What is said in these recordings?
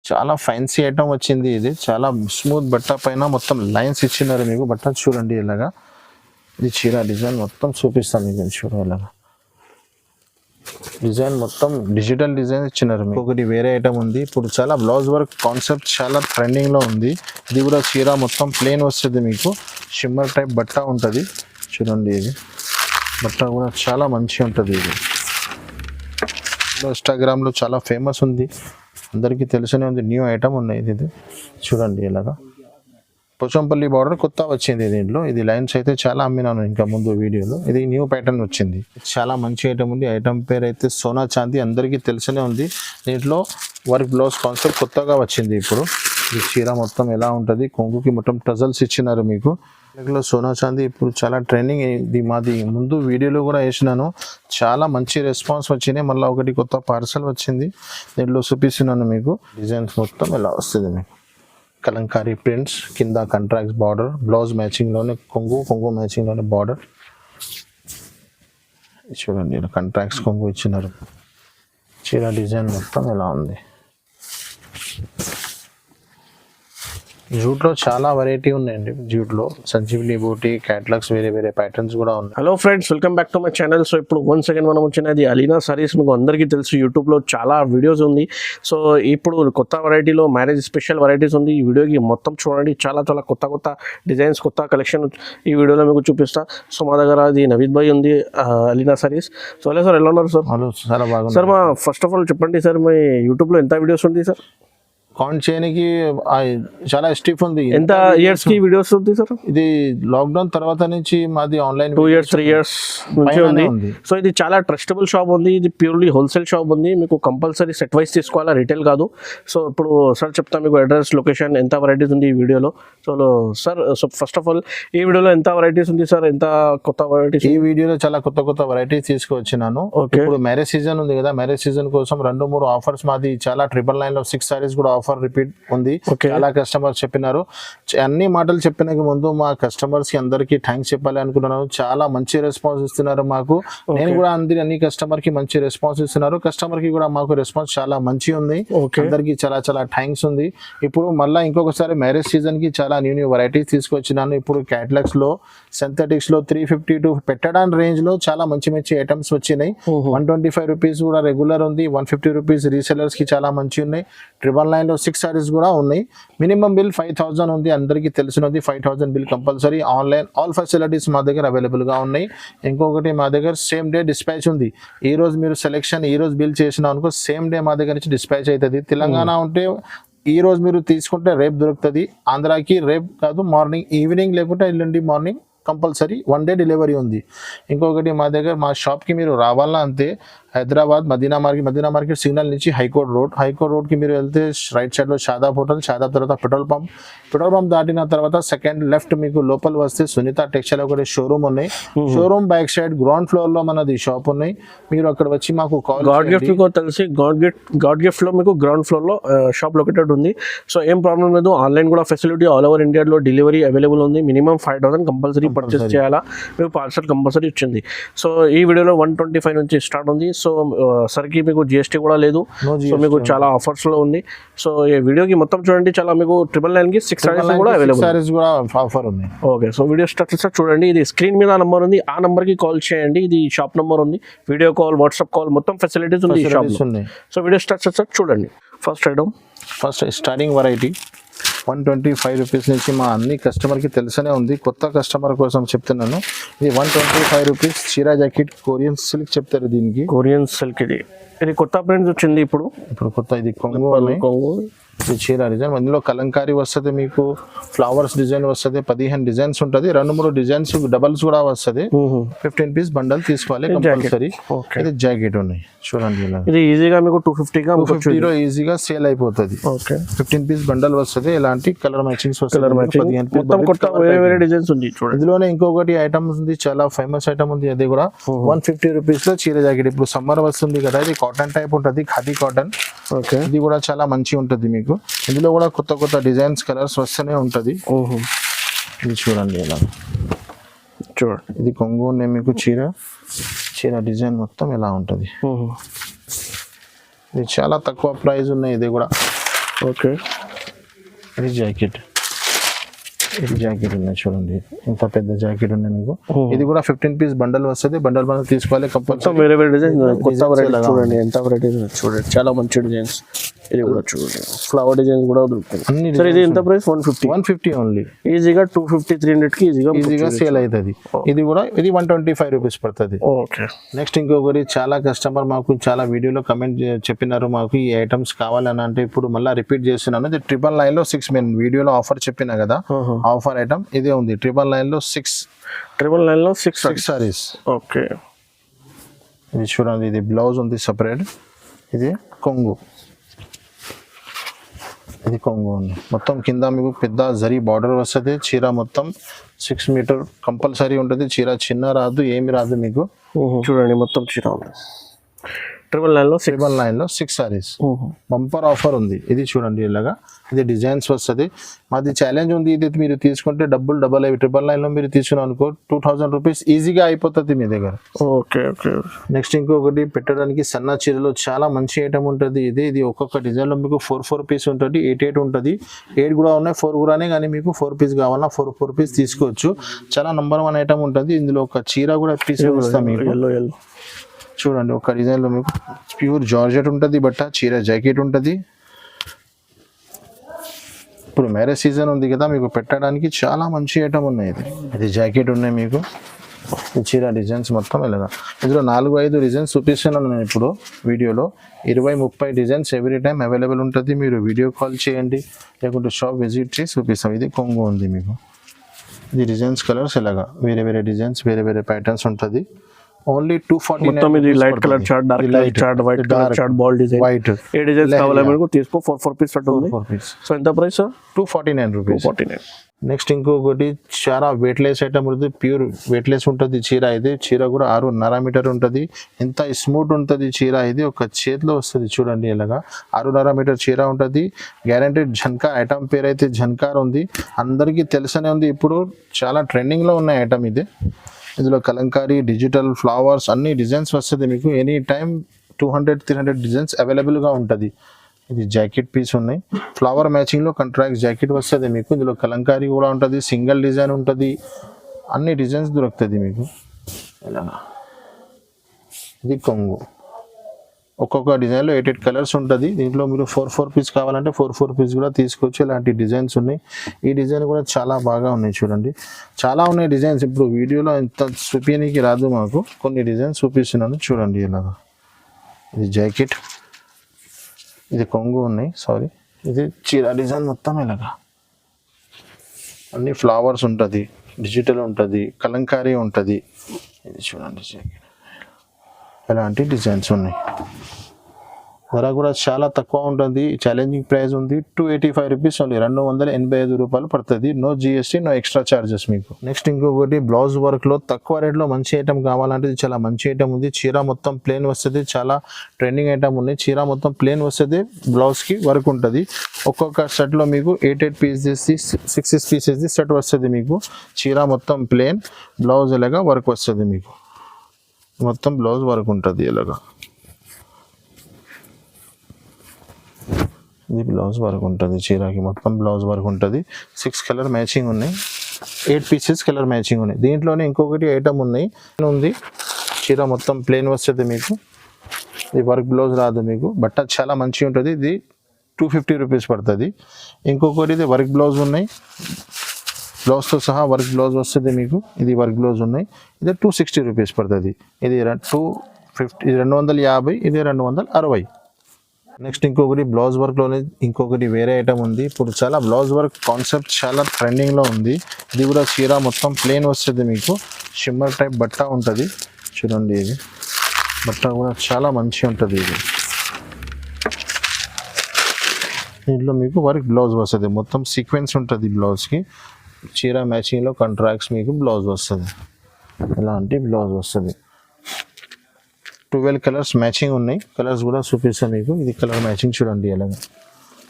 చాలా fancy item వచ్చింది. ఇది చాలా స్మూత్ బట్ట పైన మొత్తం లైన్స్ ఇచ్చినారు మీకు. బట్ట చూడండి ఇలాగా. ఇది చీర డిజైన్ మొత్తం చూపిస్తాను మీకు. చూడండి ఇలాగా డిజైన్ మొత్తం డిజిటల్ డిజైన్ ఇచ్చినారు మీకు. ఒకటి వేరే ఐటమ్ ఉంది. ఇప్పుడు చాలా బ్లౌజ్ వర్క్ కాన్సెప్ట్ చాలా ట్రెండింగ్ లో ఉంది. ఇది కూడా చీర మొత్తం ప్లేన్ వస్తుంది మీకు. షిమ్మర్ టైప్ బట్ట ఉంటుంది చూడండి. ఇది బట్ట కూడా చాలా మంచిగా ఉంటుంది. ఇది ఇన్స్టాగ్రామ్ లో చాలా ఫేమస్ ఉంది, అందరికీ తెలిసనే ఉంది. న్యూ ఐటమ్ ఉన్నాయి. ఇది చూడండి ఇలాగా పోచంపల్లి బార్డర్ కొత్త వచ్చింది దీంట్లో. ఇది లైన్స్ అయితే చాలా అమ్మినాను ఇంకా ముందు వీడియోలో. ఇది న్యూ ప్యాటర్న్ వచ్చింది. చాలా మంచి ఐటమ్ ఉంది. ఐటమ్ పేరు అయితే సోనా చాందీ, అందరికీ తెలిసనే ఉంది. దీంట్లో వర్క్ బ్లౌజ్ కాన్సెప్ట్ కొత్తగా వచ్చింది ఇప్పుడు. ఈ చీర మొత్తం ఎలా ఉంటుంది, కొంగుకి మొత్తం టజల్స్ ఇచ్చినారు మీకు. లో సోనా చాందీ ఇప్పుడు చాలా ట్రెండింగ్. ఇది మాది ముందు వీడియోలో కూడా వేసినాను, చాలా మంచి రెస్పాన్స్ వచ్చినాయి. మళ్ళీ ఒకటి కొత్త పార్సల్ వచ్చింది, దీంట్లో చూపిస్తున్నాను మీకు. డిజైన్స్ మొత్తం ఎలా వస్తుంది మీకు. కలంకారీ ప్రింట్స్, కింద కంట్రాక్ట్స్ బార్డర్, బ్లౌజ్ మ్యాచింగ్ లోనే కొంగు మ్యాచింగ్ లోనే బార్డర్ చూడండి. కంట్రాక్ట్స్ కొంగు ఇచ్చినారు. చీర డిజైన్ మొత్తం ఎలా ఉంది. జూట్లో చాలా వెరైటీ ఉన్నాయండి. జూట్లో సంజీవిని బూటీ క్యాటలాగ్స్ వేరే వేరే ప్యాటర్న్స్ కూడా ఉన్నాయి. Hello friends, welcome back to my channel. So ఇప్పుడు వన్స్ అగైన్ మనం వచ్చినది అలీనా సారీస్. మీకు అందరికీ తెలుసు, యూట్యూబ్లో చాలా వీడియోస్ ఉంది. సో ఇప్పుడు కొత్త వెరైటీలో మ్యారేజ్ స్పెషల్ వెరైటీస్ ఉంది. ఈ వీడియోకి మొత్తం చూడండి. చాలా చాలా కొత్త డిజైన్స్, కొత్త కలెక్షన్ ఈ వీడియోలో మీకు చూపిస్తా. సో మా దగ్గర అది నవీద్ భాయ్ ఉంది, అలీనా సారీస్. సో అలా సార్, ఎలా ఉన్నారు సార్? హలో, చాలా బాగుంది సార్. మా ఫస్ట్ ఆఫ్ ఆల్ చెప్పండి సార్, మీ యూట్యూబ్లో ఎంత వీడియోస్ ఉంది సార్? కౌంట్ చేయడానికి చాలా స్టిఫ్ ఉంది. ఎంత ఇయర్స్ కి వీడియోస్ ఉంది సార్? ఇది లాక్డౌన్ తర్వాత నుంచి మాది ఆన్లైన్ 2 years 3 years నుంచి ఉంది. సో ఇది చాలా ట్రస్టబుల్ షాప్ ఉంది. ఇది ప్యూర్లీ హోల్సేల్ షాప్ ఉంది. మీకు కంపల్సరీ సెట్ వైస్ తీసుకోవాలా, రిటైల్ కాదు. సో ఇప్పుడు సార్ చెప్తా మీకు అడ్రస్, లొకేషన్, ఎంత వెరైటీస్ ఉంది ఈ వీడియోలో. So sir, so first of all ఈ వీడియోలో ఎంత వెరైటీస్ ఉంది సార్? ఎంత కొత్త వెరైటీస్? ఈ వీడియోలో చాలా కొత్త వెరైటీస్ తీసుకొచ్చినాను. ఇప్పుడు మ్యారేజ్ సీజన్ ఉంది కదా, మ్యారేజ్ సీజన్ కోసం 2-3 ఆఫర్స్ మాది చాలా 999 లో 6 సారీస్ కూడా ఆఫర్ రిపీట్ ఉంది. చాలా కస్టమర్స్ చెప్పినారు. అన్ని మాటలు చెప్పినకి ముందు మా కస్టమర్స్ కి అందరికి థ్యాంక్స్ చెప్పాలి అనుకుంటున్నాను. చాలా మంచి రెస్పాన్స్ ఇస్తున్నారు మాకు. నేను కూడా అన్ని కస్టమర్ కి మంచి రెస్పాన్స్ ఇస్తున్నారు. కస్టమర్ కి కూడా మాకు రెస్పాన్స్ చాలా మంచి ఉంది. అందరికి చాలా చాలా థ్యాంక్స్ ఉంది. ఇప్పుడు మళ్ళీ ఇంకొకసారి మ్యారేజ్ సీజన్ కి చాలా న్యూ వెరైటీస్ తీసుకొచ్చినాను. ఇప్పుడు క్యాటలాగ్స్ లో, సింథటిక్స్ లో 350 to పెట్టడానికి రేంజ్ లో చాలా మంచి ఐటమ్స్ వచ్చినాయి. 125 రూపీస్ కూడా రెగ్యులర్ ఉంది, 150 రూపీస్ రీసెలర్స్ కి చాలా మంచి ఉన్నాయి. 999 లో 6 సారీస్ కూడా ఉన్నాయి. మినిమం బిల్ 5000 ఉంది, అందరికీ తెలిసినది. 5000 bill compulsory. Online all facilities మా దగ్గర అవైలబుల్ గా ఉన్నాయి. ఇంకొకటి మా దగ్గర సేమ్ డే డిస్పాచ్ ఉంది. ఈ రోజు మీరు సెలెక్షన్ ఈ రోజు బిల్ చేసిన అనుకో, సేమ్ డే మా దగ్గర నుంచి డిస్పాచ్ అవుతుంది. తెలంగాణ ఉంటే ఈ రోజు మీరు తీసుకుంటే రేపు దొరుకుతుంది. ఆంధ్రాకి రేపు కాదు, మార్నింగ్ ఈవినింగ్ లేకుంటే ఎల్లుండి మార్నింగ్ కంపల్సరీ 1 day డెలివరీ ఉంది. ఇంకొకటి మా దగ్గర మా షాప్కి మీరు రావాలా అంతే హైదరాబాద్ మదీనా మార్కెట్ సిగ్నల్ నుంచి హైకోర్ట్ రోడ్కి మీరు వెళ్తే రైట్ సైడ్లో షాదాబ్ హోటల్, షాదాబ్ తర్వాత పెట్రోల్ పంప్ దాటిన తర్వాత సెకండ్ లెఫ్ట్ మీకు లోపల వస్తే సునీత టెక్స్టైల్ ఒకటి షోరూమ్ ఉన్నాయి. Showroom back side ground floor లో మనది షాప్ ఉన్నాయి. మీరు అక్కడ వచ్చి మాకు కాల్. గాడ్ గిఫ్ట్ మీకు తెలిసి గాడ్ గిఫ్ట్ లో మీకు గ్రౌండ్ ఫ్లోర్ లో షాప్ లొకేటెడ్ ఉంది. సో ఏం ప్రాబ్లం లేదు. ఆన్లైన్ కూడా ఫెసిలిటీ ఆల్ ఓవర్ ఇండియాలో డెలివరీ అవైలబుల్ ఉంది. మినిమం 5000 కంపల్సరీ పర్చేస్ చేయాలా, మీకు పార్సల్ కంపల్సరీ ఇచ్చింది. సో ఈ వీడియోలో 125 నుంచి స్టార్ట్ ఉంది. సో సరికి మీకు జిఎస్టీ కూడా లేదు. సో మీకు చాలా ఆఫర్స్ లో ఉంది. సో ఈ వీడియోకి మొత్తం చూడండి. చాలా మీకు 999 కి 6 సారీస్ కూడా అవైలబుల్ ఆఫర్ ఉంది. ఓకే, సో వీడియో స్టార్ట్ చేస్తే చూడండి. ఇది స్క్రీన్ మీద నంబర్ ఉంది, ఆ నంబర్ కి కాల్ చేయండి. ఇది షాప్ నంబర్ ఉంది. వీడియో కాల్, వాట్సాప్ కాల్, మొత్తం ఫెసిలిటీస్ ఉంది ఈ షాప్ లో. సో వీడియో స్టార్ట్ చేస్తే చూడండి. ఫస్ట్ స్టార్టింగ్ వెరైటీ 125 రూపీస్ నుంచి మా అన్ని కస్టమర్కి తెలిసనే ఉంది. కొత్త కస్టమర్ కోసం చెప్తున్నాను. ఇది 125 రూపీస్ చీరా జాకెట్, కొరియన్ సిల్క్ చెప్తారు దీనికి. కొరియన్ సిల్క్ ఇది కొత్త ప్రింట్స్ వచ్చింది ఇప్పుడు కొత్త. ఇది కొంగు ఇది చీర డిజైన్. ఇందులో కలంకారీ వస్తుంది, మీకు ఫ్లవర్స్ డిజైన్ వస్తుంది. 15 డిజైన్స్ ఉంటుంది. 2-3 డిజైన్స్ డబల్స్ కూడా వస్తుంది. 15 పీస్ బండల్ తీసుకోవాలి కంపల్సరీ. ఇది జాకెట్ ఉన్నాయి చూడండి. ఇది ఈజీగా మీకు 250 ఈజీగా సేల్ అయిపోతుంది. 15 పీస్ బండల్ వస్తుంది. ఇలాంటి కలర్ మ్యాచింగ్స్ వస్తుంది. ఇందులోనే ఇంకొకటి ఐటమ్ ఉంది, చాలా ఫేమస్ ఐటమ్ ఉంది. అది కూడా 150 రూపీస్ లో చీర జాకెట్. ఇప్పుడు సమ్మర్ వస్తుంది కదా, ఇది కాటన్ టైప్ ఉంటుంది, ఖాదీ కాటన్. ఇది కూడా చాలా మంచిగా ఉంటుంది మీకు. ఇందులో కూడా కొత్త డిజైన్స్, కలర్స్ వస్తూనే ఉంటది. ఇది చూడండి ఇలా. ఇది కొంగు మీకు చీర డిజైన్ మొత్తం ఎలా ఉంటది. ఇది చాలా తక్కువ ప్రైస్ ఉన్నాయి. ఇది కూడా ఓకే, ఇది జాకెట్. ఇది జాకెట్ ఉన్నాయి చూడండి, ఇంత పెద్ద జాకెట్ ఉన్నాయి మీకు. ఇది కూడా 15 పీస్ బండల్ వస్తుంది. బండల్ తీసుకోవాలి కంపల్సరీ. వేరే వేరే డిజైన్, కొత్త వెరైటీ చూడండి, ఎంత వెరైటీ చూడండి, చాలా మంచి డిజైన్స్. ఇది కూడా చూడండి, ఫ్లవర్ డిజైన్స్ కూడా దొరుకుతాయి. సార్ ఇది ఎంత ప్రైస్? 150 ఓన్లీ. ఈజీగా 250-300 కి ఈజీగా సేల్ అవుతుంది. ఇది కూడా ఇది 125 రూపీస్ పడుతుంది. ఓకే. నెక్స్ట్ ఇంకొకటి, చాలా కస్టమర్ మాకు చాలా వీడియోలో కమెంట్ చెప్పినారు, మాకు ఈ ఐటమ్స్ కావాలని. అంటే ఇప్పుడు మళ్ళీ రిపీట్ చేస్తున్నాను. ఇది 999 లో 6 నేను వీడియోలో ఆఫర్ చెప్పిన కదా, ఆఫర్ ఐటమ్ ఇదే ఉంది. 999 లో 6 సారీస్. ఓకే, ఇది చూడండి, ఇది బ్లౌజ్ ఉంది సపరేట్. ఇది కొంగు, ఇది కొంగు ఉంది. మొత్తం కింద మీకు పెద్ద జరీ బార్డర్ వస్తుంది. చీర మొత్తం 6 మీటర్ కంపల్సరీ ఉంటుంది. చీర చిన్న రాదు, ఏమి రాదు మీకు. చూడండి మొత్తం చీర ఉంది. 999 లో 6 సారీస్. బంపర్ ఆఫర్ ఉంది. ఇది చూడండి, ఇలాగా ఇది డిజైన్స్ వస్తుంది. మాది ఛాలెంజ్ ఉంది, ఇది మీరు తీసుకుంటే డబ్బులు డబల్ అయ్యి 999 లో మీరు తీసుకున్నాం అనుకో 2000 రూపీస్ ఈజీగా అయిపోతుంది మీ దగ్గర. Okay okay. నెక్స్ట్ ఇంకొకటి, పెట్టడానికి సన్న చీరలో చాలా మంచి ఐటమ్ ఉంటుంది. ఇది ఒక్కొక్క డిజైన్ లో మీకు 4 పీస్ ఉంటుంది, 8 ఉంటుంది. 8 కూడా ఉన్నాయి, 4 కూడానే. కానీ మీకు 4 పీస్ కావాలన్నా 4 పీస్ తీసుకోవచ్చు. చాలా నంబర్ 1 ఐటమ్ ఉంటుంది. ఇందులో ఒక చీర కూడా పీస్ ఇస్తాం మీకు. చూడండి, ఒక డిజైన్ లో మీకు ప్యూర్ జార్జెట్ ఉంటుంది బట్ట, చీర జాకెట్ ఉంటుంది. ఇప్పుడు మ్యారేజ్ సీజన్ ఉంది కదా, మీకు పెట్టడానికి చాలా మంచి ఐటమ్ ఉన్నాయి. ఇది జాకెట్ ఉన్నాయి మీకు. ఈ చీర డిజైన్స్ మొత్తం ఇలాగా. ఇందులో 4-5 డిజైన్స్ చూపిస్తున్నాను నేను ఇప్పుడు వీడియోలో. 20-30 డిజైన్స్ ఎవ్రీ టైం అవైలబుల్ ఉంటుంది. మీరు వీడియో కాల్ చేయండి, లేకుంటే షాప్ విజిట్ చేసి చూపిస్తాం. ఇది కొంగు ఉంది మీకు. ఇది డిజైన్స్ కలర్స్ ఇలాగా, వేరే వేరే డిజైన్స్, వేరే వేరే ప్యాటర్న్స్ ఉంటుంది. ఓన్లీ 249. మొత్తం ఇది light colour chart, dark colour chart, white colour chart, ball design, white ఏ డిజైన్స్ కావాలా మీకు తీసుకో. 4 పీస్ సెట్ ఉంది. సో ఎంత ప్రైస్? 249 రూపీస్. 249. నెక్స్ట్ ఇంకొకటి, చాలా వెయిట్లెస్ ఐటమ్ ఉంటుంది. ప్యూర్ వెయిట్లెస్ ఉంటుంది చీర. ఇది చీర కూడా 6.5 మీటర్ ఉంటుంది. ఎంత స్మూత్ ఉంటుంది చీర. ఇది ఒక చేతిలో వస్తుంది చూడండి, ఇలాగా 6.5 మీటర్ చీర ఉంటుంది. గ్యారంటీడ్ ఝన్కా ఐటమ్ పేరు అయితే ఝన్కార్ ఉంది. అందరికీ తెలిసనే ఉంది, ఇప్పుడు చాలా ట్రెండింగ్లో ఉన్న ఐటమ్ ఇది. ఇందులో కలంకారీ, డిజిటల్, ఫ్లవర్స్ అన్ని డిజైన్స్ వస్తుంది మీకు. ఎనీ టైం 200-300 డిజైన్స్ అవైలబుల్గా ఉంటుంది. ఇది జాకెట్ పీస్ ఉన్నాయి. ఫ్లవర్ మ్యాచింగ్లో కాంట్రాక్ట్ జాకెట్ వస్తుంది మీకు. ఇందులో కలంకారీ కూడా ఉంటుంది, సింగిల్ డిజైన్ ఉంటుంది, అన్ని డిజైన్స్ దొరుకుతుంది మీకు. ఇలా ఇది కొంగు. ఒక్కొక్క డిజైన్లో 8 కలర్స్ ఉంటుంది. దీంట్లో మీరు 4 పీస్ కావాలంటే 4 పీస్ కూడా తీసుకోవచ్చు. ఇలాంటి డిజైన్స్ ఉన్నాయి. ఈ డిజైన్ కూడా చాలా బాగా ఉన్నాయి చూడండి. చాలా ఉన్నాయి డిజైన్స్. ఇప్పుడు వీడియోలో ఎంత చూపించడానికి రాదు మాకు, కొన్ని డిజైన్స్ చూపిస్తున్నాను చూడండి. ఇలాగా ఇది జాకెట్, ఇది కొంగు ఉన్నాయి. సారీ, ఇది చీర డిజైన్ మొత్తం ఇలాగా అన్ని ఫ్లవర్స్ ఉంటుంది, డిజిటల్ ఉంటుంది, కలంకారీ ఉంటుంది. ఇది చూడండి జాకెట్. ఇలాంటి డిజైన్స్ ఉన్నాయి. ధర కూడా చాలా తక్కువ ఉంటుంది. ఛాలెంజింగ్ ప్రైస్ ఉంది. 285 రూపీస్ ఓన్లీ. 285 రూపాయలు పడుతుంది. No GST, no extra charges మీకు. నెక్స్ట్ ఇంకొకటి, బ్లౌజ్ వర్క్ లో తక్కువ రేట్లో మంచి ఐటమ్ కావాలంటే ఇది చాలా మంచి ఐటమ్ ఉంది. చీర మొత్తం ప్లేన్ వస్తుంది. చాలా ట్రెండింగ్ ఐటమ్ ఉన్నాయి. చీర మొత్తం ప్లేన్ వస్తుంది, బ్లౌజ్ కి వర్క్ ఉంటుంది. ఒక్కొక్క సెట్ లో మీకు 8 పీసెస్ 6 పీసెస్ సెట్ వస్తుంది మీకు. చీర మొత్తం ప్లేన్, బ్లౌజ్ ఇలాగా వర్క్ వస్తుంది మీకు. మొత్తం బ్లౌజ్ వర్క్ ఉంటుంది ఇలాగా. ఇది బ్లౌజ్ వర్క్ ఉంటుంది చీరకి, మొత్తం బ్లౌజ్ వర్క్ ఉంటుంది. 6 కలర్ మ్యాచింగ్ ఉన్నాయి, 8 పీసెస్ కలర్ మ్యాచింగ్ ఉన్నాయి. దీంట్లోనే ఇంకొకటి ఐటమ్ ఉంది. చీర మొత్తం ప్లేన్ వస్తుంది మీకు. ఇది వర్క్ బ్లౌజ్ రాదు మీకు. బట్ట చాలా మంచిగా ఉంటుంది. ఇది 250 రూపీస్ పడుతుంది. ఇంకొకటి ఇది వర్క్ బ్లౌజ్ ఉన్నాయి, బ్లౌజ్తో సహా వర్క్ బ్లౌజ్ వస్తుంది మీకు. ఇది వర్క్ బ్లౌజ్ ఉన్నాయి. ఇది 260 రూపీస్ పడుతుంది. ఇది 250, ఇది 250, ఇది 260. నెక్స్ట్ ఇంకొకటి బ్లౌజ్ వర్క్లోనే ఇంకొకటి వేరే ఐటమ్ ఉంది. ఇప్పుడు చాలా బ్లౌజ్ వర్క్ కాన్సెప్ట్ చాలా ట్రెండింగ్లో ఉంది. ఇది కూడా చీర మొత్తం ప్లేన్ వస్తుంది మీకు. షిమ్మర్ టైప్ బట్ట ఉంటుంది చూడండి. ఇది బట్ట కూడా చాలా మంచిగా ఉంటుంది. ఇది దీంట్లో మీకు వర్క్ బ్లౌజ్ వస్తుంది. మొత్తం సీక్వెన్స్ ఉంటుంది బ్లౌజ్కి. చీర మ్యాచింగ్లో కాంట్రాక్ట్స్ మీకు బ్లౌజ్ వస్తుంది. ఇలాంటి బ్లౌజ్ వస్తుంది. 12 కలర్స్ మ్యాచింగ్ ఉన్నాయి. కలర్స్ కూడా చూపిస్తాను మీకు. ఇది కలర్ మ్యాచింగ్ చూడండి. అలాగే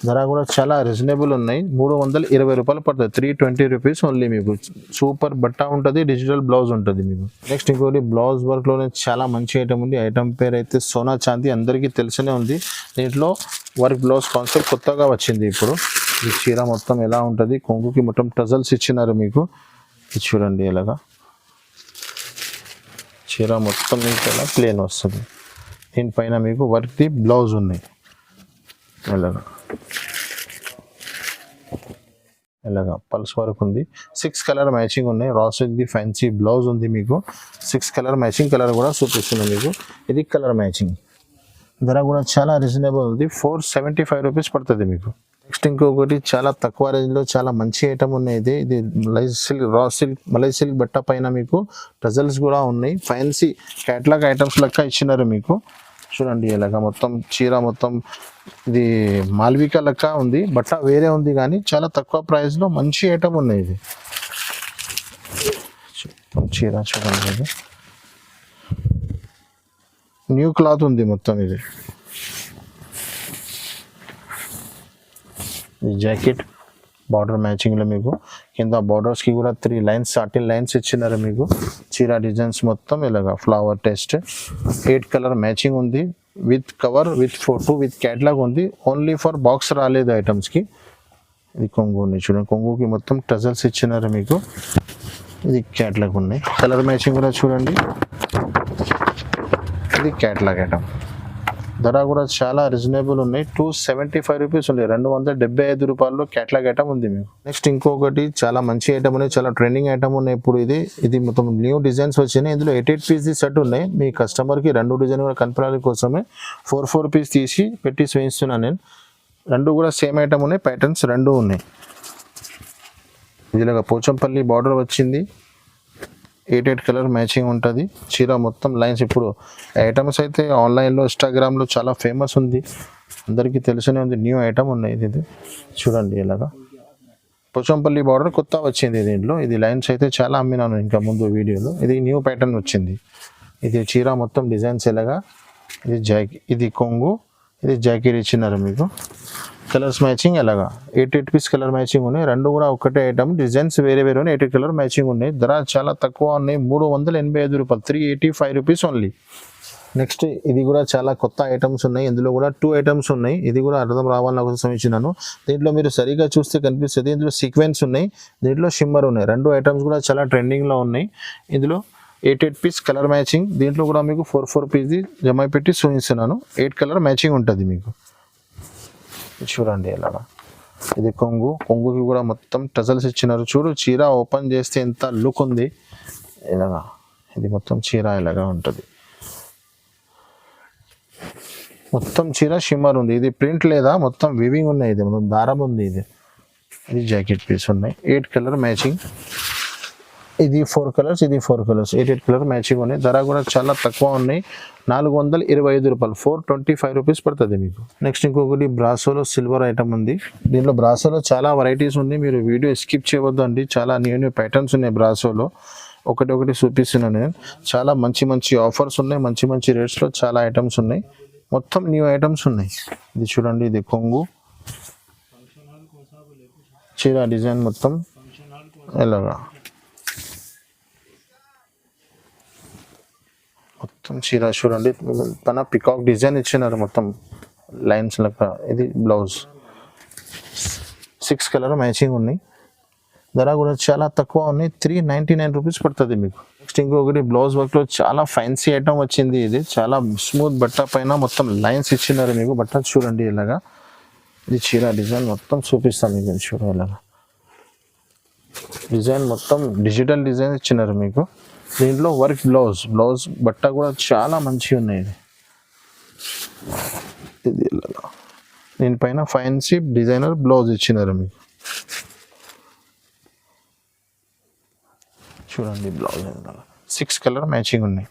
ధర కూడా చాలా రీజనబుల్ ఉన్నాయి. 320 రూపాయలు పడుతుంది. 320 రూపీస్ ఓన్లీ మీకు. సూపర్ బట్ట ఉంటుంది, డిజిటల్ బ్లౌజ్ ఉంటుంది మీకు. నెక్స్ట్ ఇంకోటి బ్లౌజ్ వర్క్లోనే చాలా మంచి ఐటమ్ ఉంది. ఐటమ్ పేరు అయితే సోనా చాందీ, అందరికీ తెలిసనే ఉంది. దీంట్లో వర్క్ బ్లౌజ్ కాన్సెప్ట్ కొత్తగా వచ్చింది ఇప్పుడు. ఈ చీర మొత్తం ఎలా ఉంటుంది, కొంగుకి మొత్తం టజల్స్ ఇచ్చినారు మీకు. ఇది చూడండి ఎలాగా చీర మొత్తం మీకు ఎలా ప్లేన్ వస్తుంది. దీనిపైన మీకు వర్క్ది బ్లౌజ్ ఉన్నాయి ఇలాగా పల్స్ వర్క్ ఉంది. 6 కలర్ మ్యాచింగ్ ఉన్నాయి. రా సిల్క్ది ఫ్యాన్సీ బ్లౌజ్ ఉంది మీకు. 6 కలర్ మ్యాచింగ్ కలర్ కూడా చూపిస్తున్నాను మీకు. ఇది కలర్ మ్యాచింగ్ ధర కూడా చాలా రీజనబుల్ ఉంది. 475 రూపీస్ పడుతుంది మీకు. నెక్స్ట్ ఇంకొకటి చాలా తక్కువ రేంజ్లో చాలా మంచి ఐటమ్ ఉన్నాయి. ఇది malai silk, raw silk, malai silk బట్ట పైన మీకు టజల్స్ కూడా ఉన్నాయి. ఫ్యాన్సీ క్యాట్లాగ్ ఐటమ్స్ లెక్క ఇచ్చినారు మీకు. చూడండి ఇలాగా మొత్తం చీర మొత్తం ఇది మాల్వికా లెక్క ఉంది. బట్ట వేరే ఉంది కానీ చాలా తక్కువ ప్రైస్లో మంచి ఐటమ్ ఉన్నాయి. ఇది చీర చూడండి, ఇది న్యూ క్లాత్ ఉంది మొత్తం. ఇది జాకెట్ బార్డర్ మ్యాచింగ్లో మీకు కింద బార్డర్స్కి కూడా 3 లైన్స్, 13 లైన్స్ ఇచ్చినారు మీకు. చీర డిజైన్స్ మొత్తం ఇలాగా ఫ్లవర్ టెస్ట్ 8 కలర్ మ్యాచింగ్ ఉంది. With cover, with photo, with catalogue ఉంది. ఓన్లీ ఫర్ బాక్స్ రాలేదు ఐటమ్స్కి. ఇది కొంగు ఉంది చూడండి, కొంగుకి మొత్తం టజల్స్ ఇచ్చినారు మీకు. ఇది క్యాటలాగ్ ఉన్నాయి. కలర్ మ్యాచింగ్ కూడా చూడండి. ఇది క్యాటలాగ్ ఐటమ్. ధర కూడా చాలా రీజనబుల్ ఉన్నాయి. 275 రూపీస్ ఉంది. 275 రూపాయల్లో క్యాటలాగ్ ఐటమ్ ఉంది మీకు. నెక్స్ట్ ఇంకొకటి చాలా మంచి ఐటమ్ ఉన్నాయి, చాలా ట్రెండింగ్ ఐటమ్ ఉన్నాయి ఇప్పుడు. ఇది మొత్తం న్యూ డిజైన్స్ వచ్చినాయి. ఇందులో 8 పీస్ సెట్ ఉన్నాయి. మీ కస్టమర్కి 2 డిజైన్ కూడా కనపడాలి కోసమే 4 పీస్ తీసి పెట్టి చూపిస్తున్నాను నేను. 2 కూడా సేమ్ ఐటమ్ ఉన్నాయి. ప్యాటర్న్స్ 2 ఉన్నాయి. ఇదిలాగా పోచంపల్లి బార్డర్ వచ్చింది. 8 కలర్ మ్యాచింగ్ ఉంటుంది. చీర మొత్తం లైన్స్. ఇప్పుడు ఐటమ్స్ అయితే ఆన్లైన్లో, ఇన్స్టాగ్రామ్లో చాలా ఫేమస్ ఉంది, అందరికీ తెలిసినే ఉంది. న్యూ ఐటమ్ ఉన్నాయి. ఇది చూడండి ఇలాగా పోచంపల్లి బార్డర్ కొత్త వచ్చింది దీంట్లో. ఇది లైన్స్ అయితే చాలా అమ్మినాను ఇంకా ముందు వీడియోలో. ఇది న్యూ ప్యాటర్న్ వచ్చింది. ఇది చీర మొత్తం డిజైన్స్ ఎలాగా. ఇది కొంగు, ఇది జాకెట్ ఇచ్చినారు మీకు. కలర్స్ మ్యాచింగ్ ఎలాగా 8 పీస్ కలర్ మ్యాచింగ్ ఉన్నాయి. 2 కూడా ఒకటే ఐటమ్, డిజైన్స్ వేరే వేరే ఉన్నాయి. 8 కలర్ మ్యాచింగ్ ఉన్నాయి. ధర చాలా తక్కువ ఉన్నాయి. 385 రూపాయలు, 385 రూపీస్ ఓన్లీ. నెక్స్ట్ ఇది కూడా చాలా కొత్త ఐటమ్స్ ఉన్నాయి. ఇందులో కూడా 2 ఐటమ్స్ ఉన్నాయి. ఇది కూడా అర్థం రావాలని కోసం ఇచ్చినాను. దీంట్లో మీరు సరిగా చూస్తే కనిపిస్తుంది. ఇందులో సీక్వెన్స్ ఉన్నాయి, దీంట్లో షిమ్మర్ ఉన్నాయి. 2 ఐటమ్స్ కూడా చాలా ట్రెండింగ్లో ఉన్నాయి. ఇందులో 8 పీస్ కలర్ మ్యాచింగ్. దీంట్లో కూడా మీకు 4 పీస్ జమ పెట్టి చూపిస్తున్నాను. 8 కలర్ మ్యాచింగ్ ఉంటుంది మీకు. చూడండి ఇలాగా. ఇది కొంగు, కొంగుకి కూడా మొత్తం టజల్స్ ఇచ్చినారు. చూడు చీర ఓపెన్ చేస్తే ఎంత లుక్ ఉంది ఇలాగా. ఇది మొత్తం చీర ఇలాగా ఉంటుంది. మొత్తం చీర షిమ్మర్ ఉంది. ఇది ప్రింట్ లేదా మొత్తం వివింగ్ ఉన్నాయి. ఇది మొత్తం దారం ఉంది. ఇది జాకెట్ పీస్ ఉన్నాయి. 8 కలర్ మ్యాచింగ్. ఇది 4 కలర్స్, ఇది 4 కలర్స్, 8 కలర్ మ్యాచింగ్ ఉన్నాయి. ధర కూడా చాలా తక్కువ ఉన్నాయి. 425 రూపాయలు, 425 రూపీస్ పడుతుంది మీకు. నెక్స్ట్ ఇంకొకటి బ్రాసోలో సిల్వర్ ఐటమ్ ఉంది. దీంట్లో బ్రాసోలో చాలా వెరైటీస్ ఉంది. మీరు వీడియో స్కిప్ చేయవద్దు అండి. చాలా న్యూ ప్యాటర్న్స్ ఉన్నాయి బ్రాసోలో. ఒకటి చూపిస్తున్నాను నేను. చాలా మంచి ఆఫర్స్ ఉన్నాయి. మంచి రేట్స్లో చాలా ఐటమ్స్ ఉన్నాయి. మొత్తం న్యూ ఐటమ్స్ ఉన్నాయి. ఇది చూడండి, ఇది కొంగు, చీర డిజైన్ మొత్తం ఎలాగా మొత్తం చీర చూడండి. పైన పికాక్ డిజైన్ ఇచ్చినారు మొత్తం లైన్స్ లెక్క. ఇది బ్లౌజ్ 6 కలర్ మ్యాచింగ్ ఉన్నాయి. ధర కూడా చాలా తక్కువ ఉన్నాయి. 399 రూపీస్ పడుతుంది మీకు. నెక్స్ట్ ఇంకొకటి బ్లౌజ్ వర్క్లో చాలా ఫ్యాన్సీ ఐటమ్ వచ్చింది. ఇది చాలా స్మూత్ బట్ట పైన మొత్తం లైన్స్ ఇచ్చినారు మీకు. బట్ట చూడండి ఇలాగా. ఇది చీర డిజైన్ మొత్తం చూపిస్తాను మీకు. చూడండి ఇలాగా డిజైన్ మొత్తం డిజిటల్ డిజైన్ ఇచ్చినారు మీకు. దీంట్లో వర్క్ బ్లౌజ్ బట్ట కూడా చాలా మంచిగా ఉన్నాయి. ఇది ఇలాగా దీనిపైన ఫ్యాన్సీ డిజైనర్ బ్లౌజ్ ఇచ్చినారు మీకు. చూడండి బ్లౌజ్ 6 కలర్ మ్యాచింగ్ ఉన్నాయి.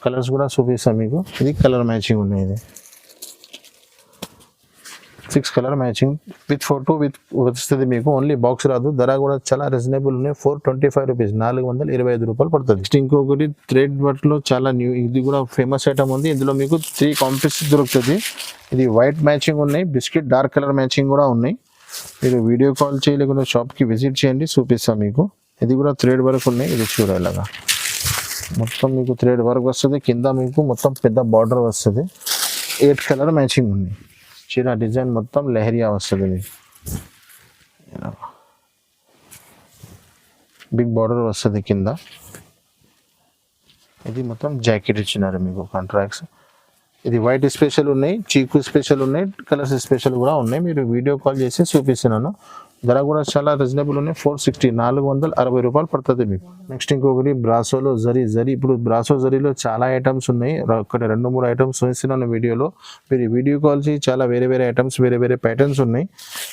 కలర్స్ కూడా చూపిస్తాను మీకు. ఇది కలర్ మ్యాచింగ్ ఉన్నాయి. ఇది 6 colour matching with photo with వస్తుంది మీకు. ఓన్లీ బాక్స్ రాదు. ధర కూడా చాలా రీజనబుల్ ఉన్నాయి. 425 రూపీస్, 425 రూపాయలు పడుతుంది. నెక్స్ట్ ఇంకొకటి థ్రెడ్ వర్క్లో చాలా న్యూ, ఇది కూడా ఫేమస్ ఐటమ్ ఉంది. ఇందులో మీకు 3 కాంప్లెక్స్ దొరుకుతుంది. ఇది వైట్ మ్యాచింగ్ ఉన్నాయి, బిస్కెట్ డార్క్ కలర్ మ్యాచింగ్ కూడా ఉన్నాయి. మీరు వీడియో కాల్ చేయలేకుండా షాప్కి విజిట్ చేయండి, చూపిస్తాను మీకు. ఇది కూడా థ్రెడ్ వర్క్ ఉన్నాయి. ఇది చూడాలిగా మొత్తం మీకు థ్రెడ్ వర్క్ వస్తుంది. కింద మీకు మొత్తం పెద్ద బార్డర్ వస్తుంది. 8 కలర్ మ్యాచింగ్ ఉంది. చీర డిజైన్ మొత్తం లెహరియా వస్తుంది మీకు, బిగ్ బార్డర్ వస్తుంది కింద. ఇది మొత్తం జాకెట్ ఇచ్చినారు మీకు కాంట్రాక్ట్స్. ఇది వైట్ స్పెషల్ ఉన్నాయి, చీకు స్పెషల్ ఉన్నాయి, కలర్స్ స్పెషల్ కూడా ఉన్నాయి. మీరు వీడియో కాల్ చేసి చూపిస్తున్నాను. ధర కూడా చాలా రీజనబుల్ ఉన్నాయి. 460 460 రూపాయలు పడుతుంది మీకు. నెక్స్ట్ ఇంకొకటి బ్రాసోలో జరీ. ఇప్పుడు బ్రాసో జరీలో చాలా ఐటమ్స్ ఉన్నాయి. ఒకటి 2-3 ఐటమ్స్ చూపిస్తున్నాను వీడియోలో. మీరు వీడియో కాల్ చేసి చాలా వేరే వేరే ఐటమ్స్, వేరే వేరే ప్యాటర్న్స్ ఉన్నాయి.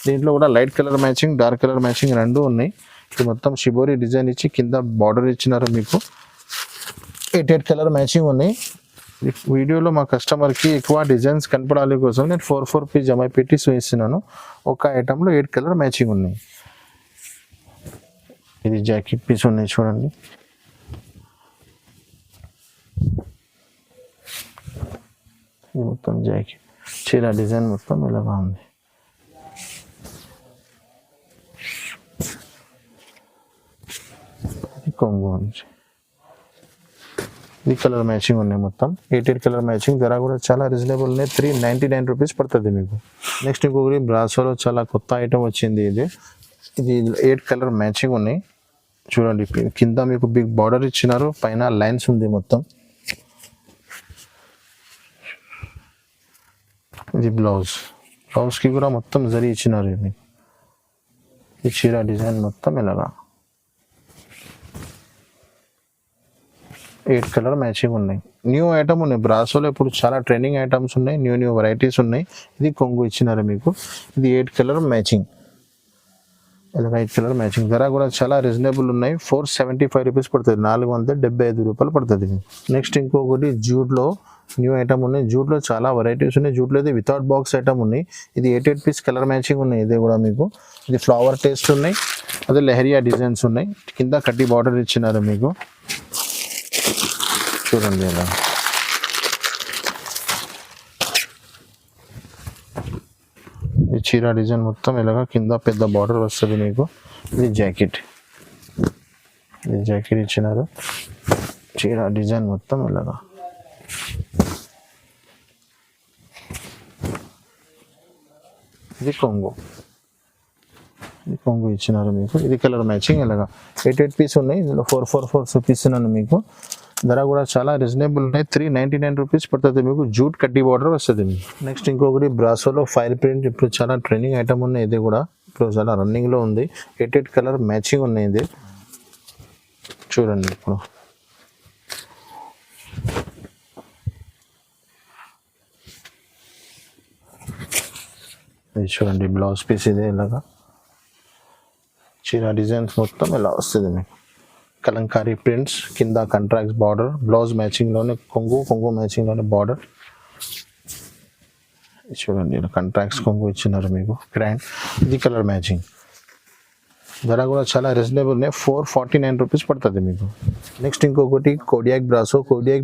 దీంట్లో కూడా light colour matching, dark colour matching రెండు ఉన్నాయి. ఇది మొత్తం షిబోరి డిజైన్ ఇచ్చి కింద బార్డర్ ఇచ్చినారు మీకు. 8 కలర్ మ్యాచింగ్ ఉన్నాయి. వీడియోలో మా కస్టమర్కి ఎక్కువ డిజైన్స్ కనపడాలి కోసం నేను 4 పీస్ జమ పెట్టి చూపిస్తున్నాను. ఒక ఐటెంలో 8 కలర్ మ్యాచింగ్ ఉన్నాయి. ఇది జాకెట్ పీస్ ఉన్నాయి చూడండి. ఇది మొత్తం జాకెట్ చీర డిజైన్ మొత్తం ఇలాగా ఉంది. కొంగు నుంచి ఈ కలర్ మ్యాచింగ్ ఉన్నాయి. మొత్తం 8 కలర్ మ్యాచింగ్. ధర కూడా చాలా రీజనబుల్ ఉన్నాయి. 399 రూపీస్ పడుతుంది మీకు. నెక్స్ట్ ఇంకొకటి బ్రాసోలో చాలా కొత్త ఐటమ్ వచ్చింది. ఇది 8 కలర్ మ్యాచింగ్ ఉన్నాయి చూడండి. కింద మీకు బిగ్ బార్డర్ ఇచ్చినారు, పైన లైన్స్ ఉంది మొత్తం. ఇది బ్లౌజ్కి కూడా మొత్తం జరీ ఇచ్చినారు. ఇది ఈ చీర డిజైన్ మొత్తం ఇలాగా 8 కలర్ మ్యాచింగ్ ఉన్నాయి. న్యూ ఐటమ్ ఉన్నాయి బ్రాసోలో. ఇప్పుడు చాలా ట్రెండింగ్ ఐటమ్స్ ఉన్నాయి, న్యూ వెరైటీస్ ఉన్నాయి. ఇది కొంగు ఇచ్చినారు మీకు. ఇది 8 కలర్ మ్యాచింగ్, ఇలా 8 కలర్ మ్యాచింగ్. ధర కూడా చాలా రీజనబుల్ ఉన్నాయి. 475 రూపీస్ పడుతుంది, 475 రూపాయలు పడుతుంది. నెక్స్ట్ ఇంకొకటి జూట్లో న్యూ ఐటమ్ ఉన్నాయి. జూట్లో చాలా వెరైటీస్ ఉన్నాయి. జూట్లో ఇది వితౌట్ బాక్స్ ఐటమ్ ఉన్నాయి. ఇది 8 పీస్ కలర్ మ్యాచింగ్ ఉన్నాయి. ఇది కూడా మీకు ఇది ఫ్లవర్ టేస్ట్ ఉన్నాయి. అదే లెహరియా డిజైన్స్ ఉన్నాయి. కింద కడ్డీ బార్డర్ ఇచ్చినారు మీకు చూడండి. ఇలా ఈ చీర డిజైన్ మొత్తం ఇలాగా కింద పెద్ద బార్డర్ వస్తుంది మీకు. ఇది జాకెట్ ఇచ్చినారు. చీర డిజైన్ మొత్తం ఇలాగా. ఇది కొంగు ఇచ్చినారు మీకు. ఇది కలర్ మ్యాచింగ్ ఇలాగా 8 పీస్ ఉన్నాయి. ఇందులో 4 చూపిస్తున్నాను మీకు. ధర కూడా చాలా రీజనబుల్ ఉన్నాయి. 399 రూపీస్ పడుతుంది మీకు. జూట్ కడ్డీ బార్డర్ వస్తుంది మీకు. నెక్స్ట్ ఇంకొకటి బ్రాసోలో ఫైల్ ప్రింట్. ఇప్పుడు చాలా ట్రెండింగ్ ఐటమ్ ఉన్నాయి. ఇది కూడా ఇప్పుడు చాలా రన్నింగ్లో ఉంది. 8 కలర్ మ్యాచింగ్ ఉన్నాయి. ఇది చూడండి. ఇప్పుడు ఇది చూడండి బ్లౌజ్ పీస్. ఇది ఇలాగా చీర డిజైన్స్ మొత్తం ఇలా వస్తుంది మీకు. కలంకారీ ప్రింట్స్, కింద కాంట్రాక్ట్స్ బార్డర్, బ్లౌజ్ మ్యాచింగ్లోనే కొంగు మ్యాచింగ్లోనే బార్డర్. చూడండి ఇలా కాంట్రాక్ట్స్ కొంగు ఇచ్చినారు మీకు గ్రాండ్. ఇది కలర్ మ్యాచింగ్. ధర కూడా చాలా రీజనబుల్ ఉన్నాయి. 449 రూపీస్ పడుతుంది మీకు. నెక్స్ట్ ఇంకొకటి కోడియాక్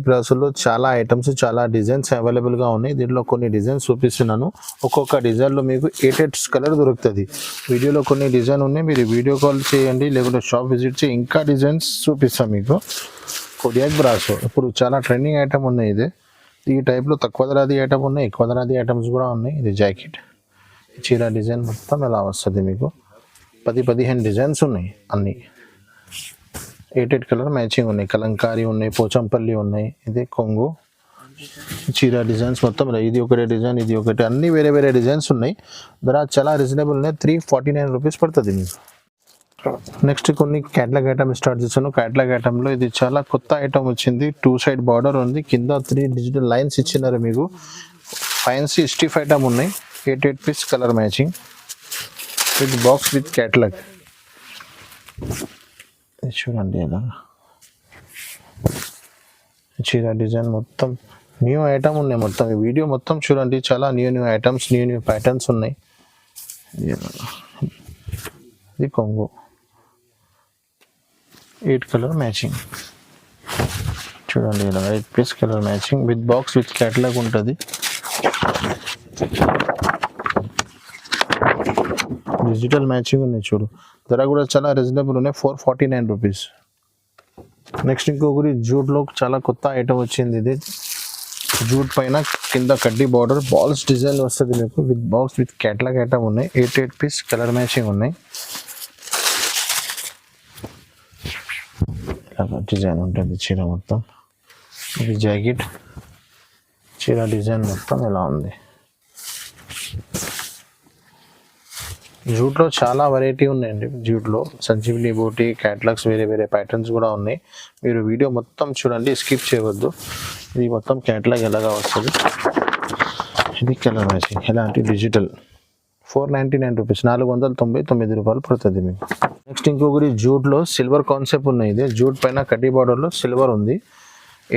బ్రాసోలో చాలా ఐటమ్స్, చాలా డిజైన్స్ అవైలబుల్గా ఉన్నాయి. దీంట్లో కొన్ని డిజైన్స్ చూపిస్తున్నాను. ఒక్కొక్క డిజైన్లో మీకు 8 కలర్ దొరుకుతుంది. వీడియోలో కొన్ని డిజైన్ ఉన్నాయి. మీరు వీడియో కాల్ చేయండి, లేకుంటే షాప్ విజిట్ చేసి ఇంకా డిజైన్స్ చూపిస్తాను మీకు. కోడియాక్ బ్రాసో ఇప్పుడు చాలా ట్రెండింగ్ ఐటమ్ ఉన్నాయి. ఇది ఈ టైప్లో తక్కువ ధరది ఐటమ్ ఉన్నాయి, ఎక్కువ ధరది ఐటమ్స్ కూడా ఉన్నాయి. ఇది జాకెట్ చీర డిజైన్ మొత్తం ఎలా వస్తుంది మీకు. 10-15 డిజైన్స్ ఉన్నాయి. అన్నీ 8 కలర్ మ్యాచింగ్ ఉన్నాయి. కలంకారీ ఉన్నాయి, పోచంపల్లి ఉన్నాయి. ఇది కొంగు చీర డిజైన్స్ మొత్తం. ఇది ఒకటే డిజైన్, ఇది ఒకటి, అన్ని వేరే వేరే డిజైన్స్ ఉన్నాయి. ధర చాలా రీజనబుల్ ఉన్నాయి. 349 రూపీస్ పడుతుంది మీకు. నెక్స్ట్ కొన్ని క్యాటలాగ్ ఐటమ్ స్టార్ట్ చేస్తాను. క్యాటలాగ్ ఐటమ్లో ఇది చాలా కొత్త ఐటమ్ వచ్చింది. 2 సైడ్ బార్డర్ ఉంది, కింద 3 డిజిటల్ లైన్స్ ఇచ్చినారు మీకు. ఫ్యాన్సీ స్టిఫ్ ఐటమ్ ఉన్నాయి. 8 piece colour matching with box with catalogue. చూడండి ఇలా చీర డిజైన్ మొత్తం న్యూ ఐటమ్ ఉన్నాయి. మొత్తం ఈ వీడియో మొత్తం చూడండి. చాలా న్యూ ఐటమ్స్, న్యూ ప్యాటర్న్స్ ఉన్నాయి. ఇది కొంగు 8 కలర్ మ్యాచింగ్. చూడండి ఇలా 8 piece colour matching with box with catalogue ఉంటుంది. డిజిటల్ మ్యాచింగ్ ఉన్నాయి చూడు. ధర కూడా చాలా రీజనబుల్ ఉన్నాయి. 449 రూపీస్. నెక్స్ట్ ఇంకొకటి జూట్లో చాలా కొత్త ఐటమ్ వచ్చింది. ఇది జూట్ పైన కింద కడ్డీ బార్డర్ బాల్స్ డిజైన్ వస్తుంది మీకు with box with catalogue item ఉన్నాయి. 8 పీస్ కలర్ మ్యాచింగ్ ఉన్నాయి. ఇలా డిజైన్ ఉంటుంది చీర మొత్తం. ఇది జాకెట్ చీర డిజైన్ మొత్తం ఇలా ఉంది. జూట్లో చాలా వెరైటీ ఉన్నాయండి. జూట్లో సంజీవిని బూటీ క్యాటలాగ్స్ వేరే వేరే ప్యాటర్న్స్ కూడా ఉన్నాయి. మీరు వీడియో మొత్తం చూడండి, స్కిప్ చేయవద్దు. ఇది మొత్తం క్యాటలాగ్ ఎలాగా వస్తుంది. ఇది కలర్ మ్యాచింగ్ ఎలాంటి డిజిటల్ 499 రూపీస్, 499 రూపాయలు పడుతుంది మీకు. నెక్స్ట్ ఇంకొకటి జూట్లో సిల్వర్ కాన్సెప్ట్ ఉన్నాయి. ఇది జూట్ పైన కడ్డీ బార్డర్లో సిల్వర్ ఉంది.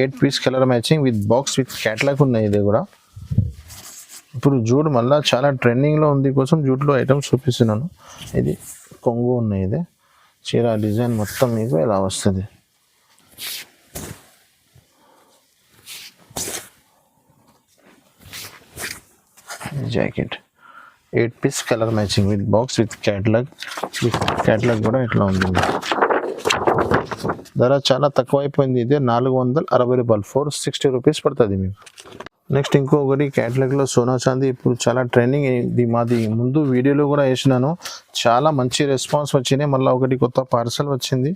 8 piece colour matching with box with catalogue ఉన్నాయి. ఇది కూడా ఇప్పుడు జూట్ మళ్ళీ చాలా ట్రెండింగ్లో ఉంది కోసం జూట్లో ఐటమ్స్ చూపిస్తున్నాను. ఇది కొంగు ఉన్నాయి. ఇది చీర డిజైన్ మొత్తం మీకు ఇలా వస్తుంది. Jacket 8 piece colour matching with box with catalogue కూడా ఇట్లా ఉంది. ధర చాలా తక్కువ అయిపోయింది. ఇది 460 రూపాయలు, 460 రూపీస్ పడుతుంది మీకు. నెక్స్ట్ ఇంకొకటి క్యాటలాగ్లో సోనా చాందీ ఇప్పుడు చాలా ట్రెండింగ్. ఇది మాది ముందు వీడియోలో కూడా వేసినాను, చాలా మంచి రెస్పాన్స్ వచ్చినాయి. మళ్ళీ ఒకటి కొత్త పార్సల్ వచ్చింది,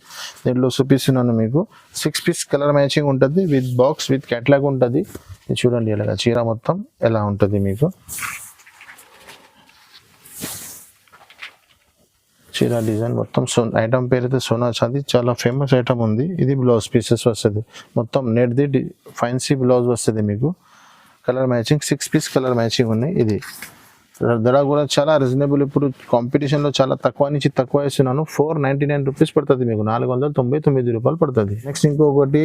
దీంట్లో చూపిస్తున్నాను మీకు. 6 పీస్ కలర్ మ్యాచింగ్ ఉంటుంది విత్ బాక్స్ విత్ క్యాటలాగ్ ఉంటుంది. ఇది చూడండి ఇలాగా చీర మొత్తం ఎలా ఉంటుంది మీకు. చీర డిజైన్ మొత్తం ఐటమ్ పేరు అయితే సోనా చాందీ, చాలా ఫేమస్ ఐటమ్ ఉంది. ఇది బ్లౌజ్ పీసెస్ వస్తుంది మొత్తం నెట్ది ఫ్యాన్సీ బ్లౌజ్ వస్తుంది మీకు. Colour matching 6 piece colour matching ఉన్నాయి. ఇది ధర కూడా చాలా రీజనబుల్. ఇప్పుడు కాంపిటీషన్లో చాలా తక్కువ నుంచి తక్కువ వేస్తున్నాను. 499 రూపీస్ పడుతుంది మీకు, 499 రూపాయలు పడుతుంది. నెక్స్ట్ ఇంకొకటి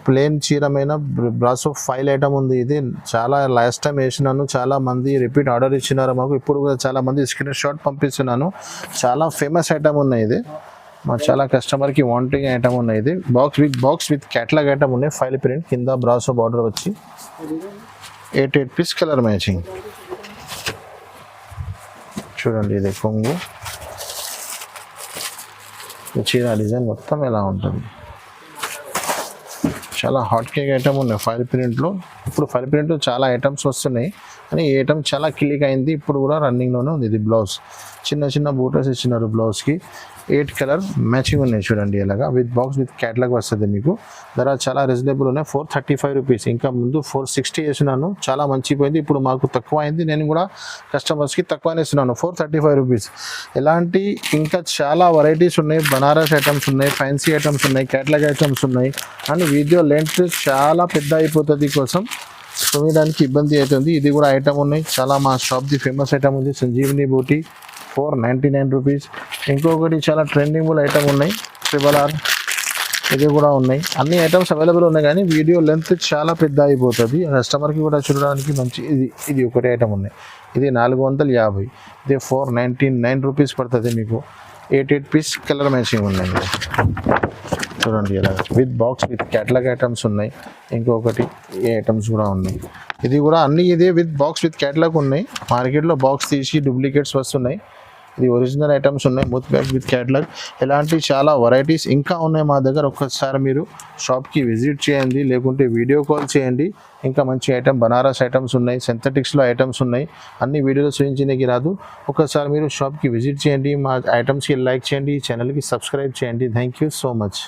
ప్లేన్ చీరమైన బ్రాసో ఫైల్ ఐటమ్ ఉంది. ఇది చాలా లాస్ట్ టైం వేసినాను, చాలా మంది రిపీట్ ఆర్డర్ ఇచ్చినారు మాకు. ఇప్పుడు కూడా చాలా మంది స్క్రీన్ షాట్ పంపిస్తున్నాను. చాలా ఫేమస్ ఐటమ్ ఉన్నాయి. ఇది మా చాలా కస్టమర్కి వాంటింగ్ ఐటమ్ ఉన్నాయి. ఇది బాక్స్ విత్ క్యాటలాగ్ ఐటమ్ ఉన్నాయి. ఫైల్ ప్రింట్ కింద బ్రాసో బార్డర్ వచ్చి 8 పీస్ కలర్ మ్యాచింగ్. చూడండి ఇది కొంగు, చీర డిజైన్ మొత్తం ఎలా ఉంటుంది. చాలా హాట్ కేక్ ఐటమ్ ఉన్నాయి ఫైల్ ప్రింట్లో. ఇప్పుడు ఫైల్ ప్రింట్లో చాలా ఐటమ్స్ వస్తున్నాయి కానీ ఈ ఐటమ్ చాలా క్లిక్ అయింది, ఇప్పుడు కూడా రన్నింగ్లోనే ఉంది. ఇది బ్లౌజ్ చిన్న చిన్న బూటర్స్ ఇచ్చినారు బ్లౌజ్కి. 8 కలర్ మ్యాచింగ్ ఉన్నాయి చూడండి ఇలాగా విత్ బాక్స్ విత్ క్యాటలాగ్ వస్తుంది మీకు. ధర చాలా రీజనబుల్ ఉన్నాయి, 435 రూపీస్. ఇంకా ముందు 460 వేసినాను, చాలా మంచిపోయింది. ఇప్పుడు మాకు తక్కువ అయింది, నేను కూడా కస్టమర్స్కి తక్కువనే ఇస్తున్నాను. 435 రూపీస్. ఎలాంటి ఇంకా చాలా వెరైటీస్ ఉన్నాయి. బనారస్ ఐటమ్స్ ఉన్నాయి, ఫ్యాన్సీ ఐటమ్స్ ఉన్నాయి, క్యాటలాగ్ ఐటమ్స్ ఉన్నాయి. అండ్ వీడియో లెంత్ చాలా పెద్ద అయిపోతుంది కోసం చూడడానికి ఇబ్బంది అవుతుంది. ఇది కూడా ఐటమ్ ఉన్నాయి చాలా. మా షాప్ది ఫేమస్ ఐటమ్ ఉంది సంజీవిని బూటీ, 499 రూపీస్. ఇంకొకటి చాలా ట్రెండింగ్ ఐటమ్ ఉన్నాయి RRR, ఇది కూడా ఉన్నాయి. అన్ని ఐటమ్స్ అవైలబుల్ ఉన్నాయి కానీ వీడియో లెంత్ చాలా పెద్ద అయిపోతుంది, కస్టమర్కి కూడా చూడడానికి మంచి. ఇది ఒకటి ఐటమ్ ఉన్నాయి. ఇది 450, ఇది 499 రూపీస్ పడుతుంది మీకు. 8 పీస్ కలర్ మ్యాచింగ్ ఉన్నాయి చూడండి ఇలా with box with catalogue items ఉన్నాయి. ఇంకొకటి ఏ ఐటమ్స్ కూడా ఉన్నాయి. ఇది కూడా అన్ని ఇదే విత్ బాక్స్ విత్ క్యాటలాగ్ ఉన్నాయి. మార్కెట్లో బాక్స్ తీసి డూప్లికేట్స్ వస్తున్నాయి. ఇది ఒరిజినల్ ఐటమ్స్ ఉన్నాయి మూత్ బ్యాగ్ విత్ క్యాటలాగ్. ఇలాంటి చాలా వెరైటీస్ ఇంకా ఉన్నాయి మా దగ్గర. ఒక్కసారి మీరు షాప్కి విజిట్ చేయండి, లేకుంటే వీడియో కాల్ చేయండి. ఇంకా మంచి ఐటమ్ బనారస్ ఐటమ్స్ ఉన్నాయి, సింథటిక్స్లో ఐటమ్స్ ఉన్నాయి. అన్ని వీడియోలో చూపించడానికి రాదు. ఒకసారి మీరు షాప్కి విజిట్ చేయండి, మా ఐటమ్స్కి లైక్ చేయండి, ఛానల్కి సబ్స్క్రైబ్ చేయండి. Thank you so much.